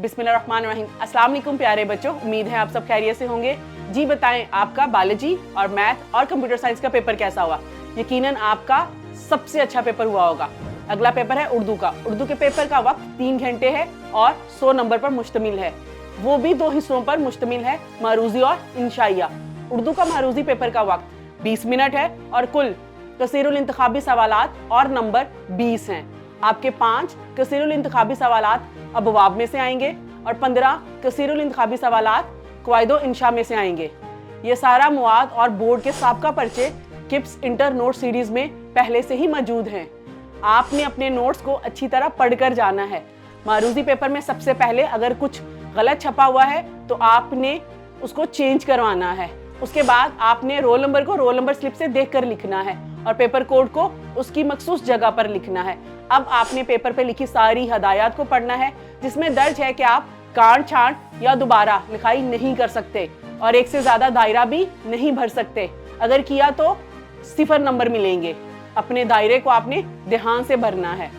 बिस्मिल्लाहिर्रहमानिर्रहीम। अस्सलाम वालेकुम प्यारे बच्चों, उम्मीद है आप सब खैरियत से होंगे। जी बताएं, आपका बायोलॉजी और मैथ और कंप्यूटर साइंस का पेपर कैसा हुआ? यकीनन आपका सबसे अच्छा पेपर हुआ होगा। अगला पेपर है उर्दू का। उर्दू के पेपर का वक्त 3 घंटे है और 100 नंबर पर मुश्तमिल है। वो भी 2 हिस्सों पर मुश्तमिल है, मारूजी और इंशाइया। उर्दू का मारूजी पेपर का वक्त 20 मिनट है और कुल कसीरुल इंतखाबी सवालात और नंबर 20 हैं। आपके 5 कसीरुल इंतखाबी सवालात अबवाब में से आएंगे और 15 कसीरुल इंतखाबी सवालात क़वाइदो इंशा में से आएंगे। ये सारा मुआद और बोर्ड के साबका पर्चे किप्स इंटर नोट सीरीज में पहले से ही मौजूद हैं। आपने अपने नोट्स को अच्छी तरह पढ़कर जाना है। मारूजी पेपर में सबसे पहले अगर कुछ गलत छपा हुआ है तो आपने उसको चेंज करवाना है। उसके बाद आपने रोल नंबर को रोल नंबर स्लिप से देखकर लिखना है और पेपर कोड को उसकी मखसूस जगह पर लिखना है। अब आपने पेपर पे लिखी सारी हदायत को पढ़ना है, जिसमें दर्ज है कि आप काट छांट या दोबारा लिखाई नहीं कर सकते और एक से ज्यादा दायरा भी नहीं भर सकते। अगर किया तो 0 नंबर मिलेंगे। अपने दायरे को आपने ध्यान से भरना है।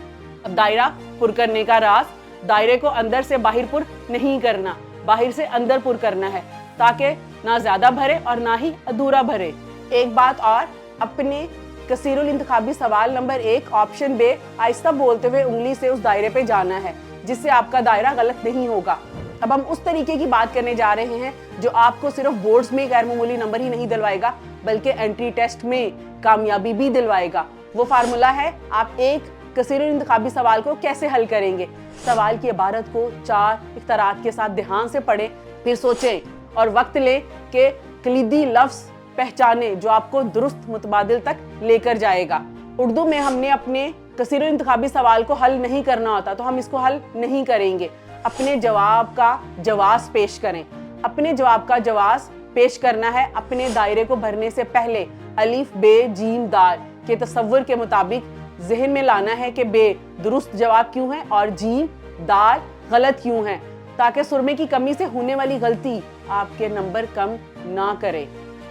अब दायरा पुर करने का राज, दायरे को अंदर से बाहर पुर नहीं करना, बाहर से अंदर पुर करना है, ताकि ना ज्यादा भरे और ना ही अधूरा भरे। एक बात और, अपने कसीरुल इंतखाबी सवाल नंबर 1 ऑप्शन बे आहिस्ता बोलते हुए उंगली से उस दायरे पे जाना है, जिससे आपका दायरा गलत नहीं होगा। अब हम उस तरीके की बात करने जा रहे हैं जो आपको सिर्फ बोर्ड्स में गैर मामूली नंबर ही नहीं दिलवाएगा, बल्कि एंट्री टेस्ट में कामयाबी भी दिलवाएगा। वो फार्मूला है, आप एक कसीरुल इंतखाबी सवाल को कैसे हल करेंगे। सवाल की इबारत को 4 इख्तरात के साथ ध्यान से पढ़ें, फिर सोचें और वक्त लें कि कलीदी लफ्ज़ पहचाने जो आपको दुरुस्त मुतबादिल तक लेकर जाएगा। उर्दू में हमने अपने कसीरुल इंतखाबी सवाल को हल नहीं करना होता, तो हम इसको हल नहीं करेंगे। अपने जवाब का जवाब पेश करें। अपने जवाब का जवाब पेश करना है अपने दायरे को भरने से पहले अलिफ बे जीम दाल के तसव्वुर के मुताबिक जहन में लाना है कि बे दुरुस्त जवाब क्यों है और जीम दाल गलत क्यों है, ताकि सुरमे की कमी से होने वाली गलती आपके नंबर कम ना करे।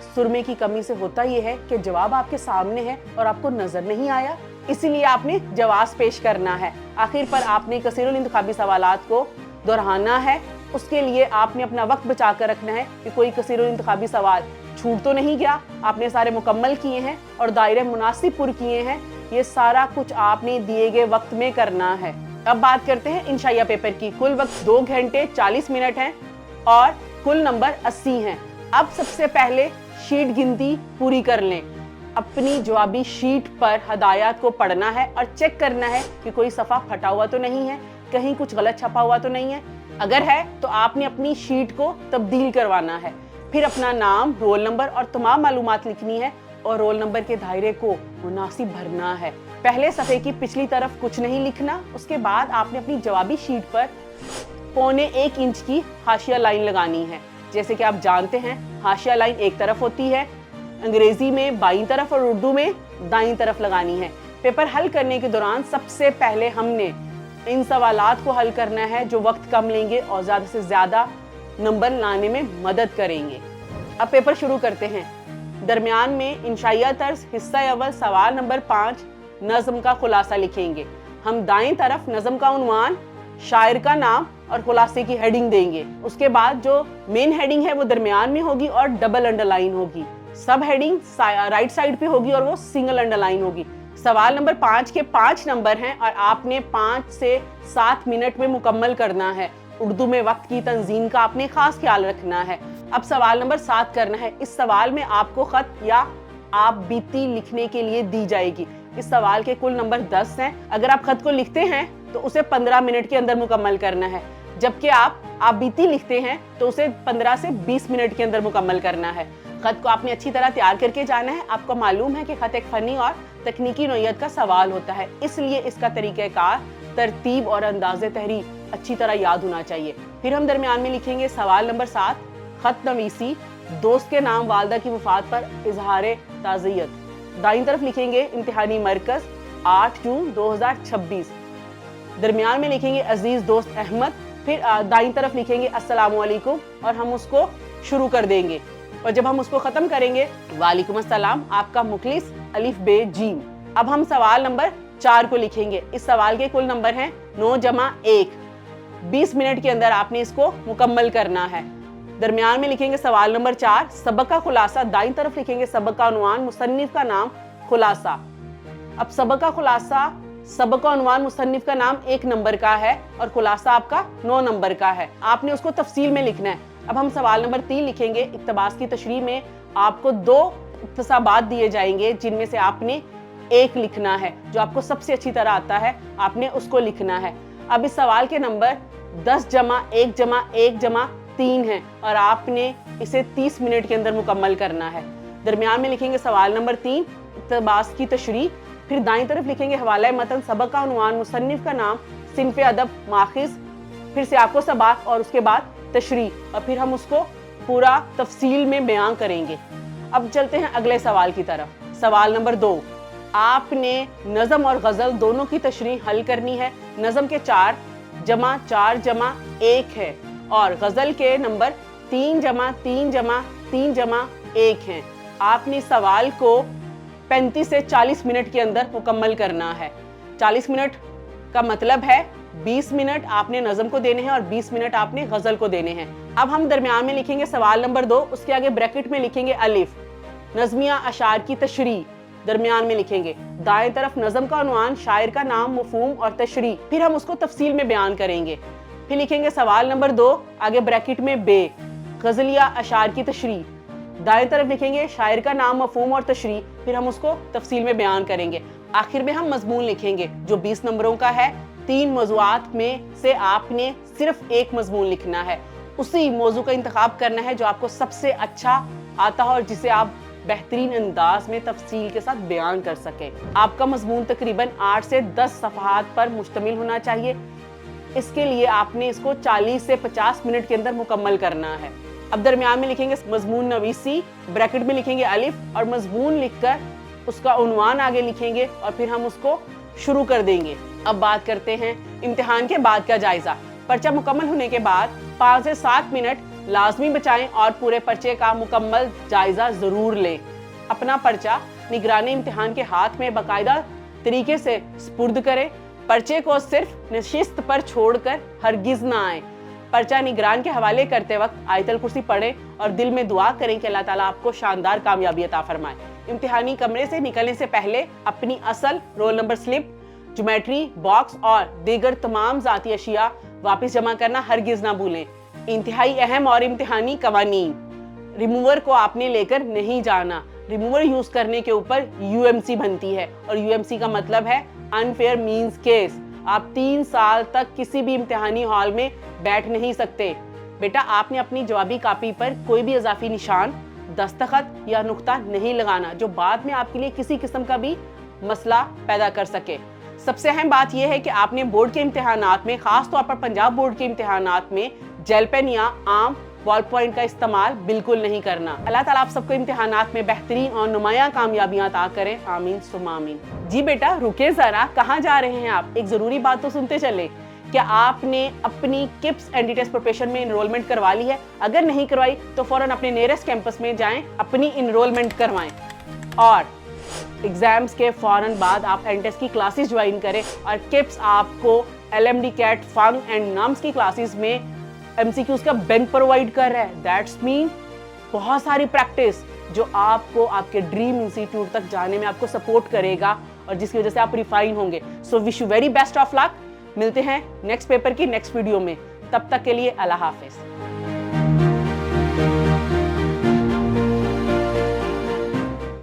सुरमे की कमी से होता यह है कि जवाब आपके सामने है और आपको नजर नहीं आया, इसीलिए आपने जवाब पेश करना है। आखिर पर आपने कसीरुल इंतखाबी सवालात को दोहराना है। उसके लिए आपने अपना वक्त बचा कर रखना है कि कोई कसीरुल इंतखाबी सवाल छूट तो नहीं गया। आपने सारे मुकम्मल किए हैं और दायरे मुनासिब पुर किए हैं। ये सारा कुछ आपने दिए गए वक्त में करना है। अब बात करते हैं इंशाइया पेपर की। कुल वक्त 2 घंटे 40 मिनट है और कुल नंबर 80 हैं। अब सबसे पहले शीट गिनती पूरी कर लें। अपनी जवाबी शीट पर हदायत को पढ़ना है और चेक करना है कि कोई सफ़ा फटा हुआ तो नहीं है, कहीं कुछ गलत छपा हुआ तो नहीं है। अगर है तो आपने अपनी शीट को तब्दील करवाना है। फिर अपना नाम, रोल नंबर और तमाम मालूमात लिखनी है और रोल नंबर के दायरे को मुनासिब भरना है। पहले सफ़े की पिछली तरफ कुछ नहीं लिखना। उसके बाद आपने अपनी जवाबी शीट पर 1.25 इंच की हाशिया लाइन लगानी है। जैसे कि आप जानते हैं, हाशिया लाइन एक तरफ होती है, अंग्रेजी में बाईं तरफ और उर्दू में दाईं तरफ लगानी है। पेपर हल करने के दौरान सबसे पहले हमने इन सवालात को हल करना है जो वक्त कम लेंगे और ज़्यादा से ज़्यादा नंबर लाने में मदद करेंगे। अब पेपर शुरू करते हैं। दरमियान में इंशाइया तर्ज हिस्सा अव्वल सवाल नंबर 5 नज़म का खुलासा लिखेंगे। हम दाएं तरफ नज़म का उन्वान, शायर का नाम और खुलासे की हेडिंग देंगे। उसके बाद जो मेन हेडिंग है वो दरमियान में होगी और डबल अंडरलाइन होगी। सब हेडिंग राइट साइड पे होगी और वो सिंगल अंडरलाइन होगी। सवाल नंबर 5 के 5 नंबर हैं और आपने 5 से 7 मिनट में मुकम्मल करना है। उर्दू में वक्त की तंजीम का आपने खास ख्याल रखना है। अब सवाल नंबर 7 करना है। इस सवाल में आपको खत या आप बीती लिखने के लिए दी जाएगी। इस सवाल के कुल नंबर 10 हैं। अगर आप खत को लिखते हैं तो उसे 15 मिनट के अंदर मुकम्मल करना है, जबकि आप बीती लिखते हैं तो उसे 15 से 20 मिनट के अंदर मुकम्मल करना है। खत को आपने अच्छी तरह तैयार करके जाना है। आपको मालूम है कि खत एक फनी और तकनीकी नौइयत का सवाल होता है, इसलिए इसका तरीक़ेकार, तरतीब और अंदाज़े तहरीर अच्छी तरह याद होना चाहिए। फिर हम दरमियान में लिखेंगे सवाल नंबर 7 खत नवीसी, दोस्त के नाम वालदा की वफात पर इजहार ताज़ियत। दाईं तरफ लिखेंगे इम्तिहानी मरकज़ 8 जून 2026। दरमियान में लिखेंगे अजीज दोस्त अहमद। फिर दाईं तरफ लिखेंगे अस्सलाम वालेकुम और हम उसको शुरू कर देंगे और जब हम उसको खत्म करेंगे वालेकुम अस्सलाम आपका मुखलिस अलिफ बे जीम। अब हम सवाल नंबर 4 को लिखेंगे। इस सवाल के कुल नंबर हैं 9 जमा 1। 20 मिनट के अंदर आपने इसको मुकम्मल करना है। दरमियान में लिखेंगे सवाल नंबर 4, सबक का खुलासा, दाईं तरफ लिखेंगे सबक का उन्वान, मुसन्निफ का नाम, खुलासा। अब सबक का खुलासा, सबक का उन्वान, मुसन्निफ का नाम 1 नंबर का है और खुलासा आपका 9 नंबर का है। आपने उसको तफसील में लिखना है। अब हम सवाल नंबर 3 लिखेंगे। इक्तबास की तशरीह में आपको 2 इक्तसाबात दिए जाएंगे जिनमें से आपने एक लिखना है, जो आपको सबसे अच्छी तरह आता है, आपने उसको लिखना है। अब इस सवाल के नंबर 10 जमा 1 जमा 1 जमा 3 है और आपने इसे 30 मिनट के अंदर मुकम्मल करना है। दरमियान में लिखेंगे सवाल नंबर 3, इक्तबास की तशरीह, फिर दाईं तरफ लिखेंगे हवाला मतन, सबक का उन्वान, मुसन्निफ का नाम, सिन्फ़े अदब, माखिज, फिर से आपको सबाक और उसके बाद तशरीह, और फिर हम उसको पूरा तफसील में बयान करेंगे। अब चलते हैं अगले सवाल की तरफ। सवाल नंबर 2, आपने नज़म और गज़ल दोनों की तशरीह हल करनी है। नज़म के 4 जमा 4 जमा 1 है और गज़ल के नंबर 3 जमा 3 जमा 3 जमा 1 हैं। आपने सवाल को 35 से 40 मिनट के अंदर मुकम्मल करना है। 40 मिनट का मतलब है 20 मिनट आपने नज़म को देने हैं और 20 मिनट आपने गज़ल को देने हैं। अब हम दरमियान में लिखेंगे सवाल नंबर 2, उसके आगे ब्रैकेट में लिखेंगे अलिफ, नज़मिया अशार की तशरीह, दरमियान में लिखेंगे। दाएं तरफ नज़म का उन्वान, शायर का नाम, मफ़हूम और तशरीह, फिर हम उसको तफसील में बयान करेंगे। फिर लिखेंगे सवाल नंबर 2, आगे ब्रैकेट में बे, गज़लिया अशार की तशरीह, दाएं तरफ लिखेंगे शायर का नाम, मफ़हूम और तशरीह, फिर हम उसको तफसील में बयान करेंगे। आखिर में हम मजमून लिखेंगे जो 20 नंबरों का है। 3 मौज़ूआत में से आपने सिर्फ एक मजमून लिखना है। उसी मौजू का इंतखाब करना है जो आपको सबसे अच्छा आता हो और जिसे आप बेहतरीन अंदाज में तफसील के साथ बयान कर सकें। आपका मजमून तकरीबन 8 से 10 सफ़हात पर मुश्तमिल होना चाहिए। इसके लिए आपने इसको 40 से 50 मिनट के अंदर मुकम्मल करना है। अब दरमियान में लिखेंगे मजमून नवीसी, ब्रैकेट में लिखेंगे अलिफ और मजमून लिखकर उसका उन्वान आगे लिखेंगे और फिर हम उसको शुरू कर देंगे। अब बात करते हैं इम्तिहान के बाद का जायजा। पर्चा मुकम्मल होने के बाद 5 से 7 मिनट लाजमी बचाएं और पूरे पर्चे का मुकम्मल जायजा जरूर लें। अपना पर्चा निगरानी इम्तिहान के हाथ में बाकायदा तरीके से सुपुर्द करें। पर्चे को सिर्फ नशिस्त पर छोड़कर हरगिज ना आए। पर्चा निगरान के हवाले करते वक्त आयतल कुर्सी पढ़ें और दिल में दुआ करें कि अल्लाह ताला आपको शानदार कामयाबी अता फरमाए। इम्तिहानी कमरे से निकलने से पहले अपनी असल roll number slip, geometry box और दीगर तमाम ज़ाती अशिया वापस जमा करना हरगिज ना भूलें। इंतहाई अहम और इम्तिहानी कवानीन, रिमूवर को आपने लेकर नहीं जाना। रिमूवर यूज करने के ऊपर UMC बनती है और UMC का मतलब है अनफेयर मींस केस। आप 3 साल तक किसी भी इम्तिहानी हॉल में बैठ नहीं सकते। बेटा आपने अपनी जवाबी कापी पर कोई भी इजाफी निशान, दस्तखत या नुक्ता नहीं लगाना जो बाद में आपके लिए किसी किस्म का भी मसला पैदा कर सके। सबसे अहम बात यह है कि आपने बोर्ड के इम्तिहानात में, खास तौर पर पंजाब बोर्ड के इम्तिहानात में जेल पेन या आम बॉल पॉइंट का इस्तेमाल बिल्कुल नहीं करना। अल्लाह ताला आप सबको इम्तिहानात में बेहतरीन और नुमायां कामयाबियां अता करें, आमीन सुम्मा आमीन। जी बेटा रुके जरा, कहाँ जा रहे हैं आप? एक जरूरी बात तो सुनते चले। क्या आपने अपनी किप्स एनडी टेस्ट प्रिपरेशन में इनरोलमेंट करवा ली है? अगर नहीं करवाई तो फौरन अपने नियरेस्ट कैंपस में जाएं, अपनी इनरोलमेंट करवाएं और एग्जाम्स के फौरन बाद आप एनटेस्ट की क्लासेस ज्वाइन करें। और किप्स आपको LMD कैट फंग एंड नम्स की क्लासेस में MCQs का बैंक प्रोवाइड कर रहा है। दैट्स मीन बहुत सारी प्रैक्टिस जो आपको आपके ड्रीम इंस्टीट्यूट तक जाने में आपको सपोर्ट करेगा और जिसकी वजह से आप रिफाइन होंगे। So wish you very best of luck. मिलते हैं नेक्स्ट पेपर की नेक्स्ट वीडियो में। तब तक के लिए अल्लाह हाफिज।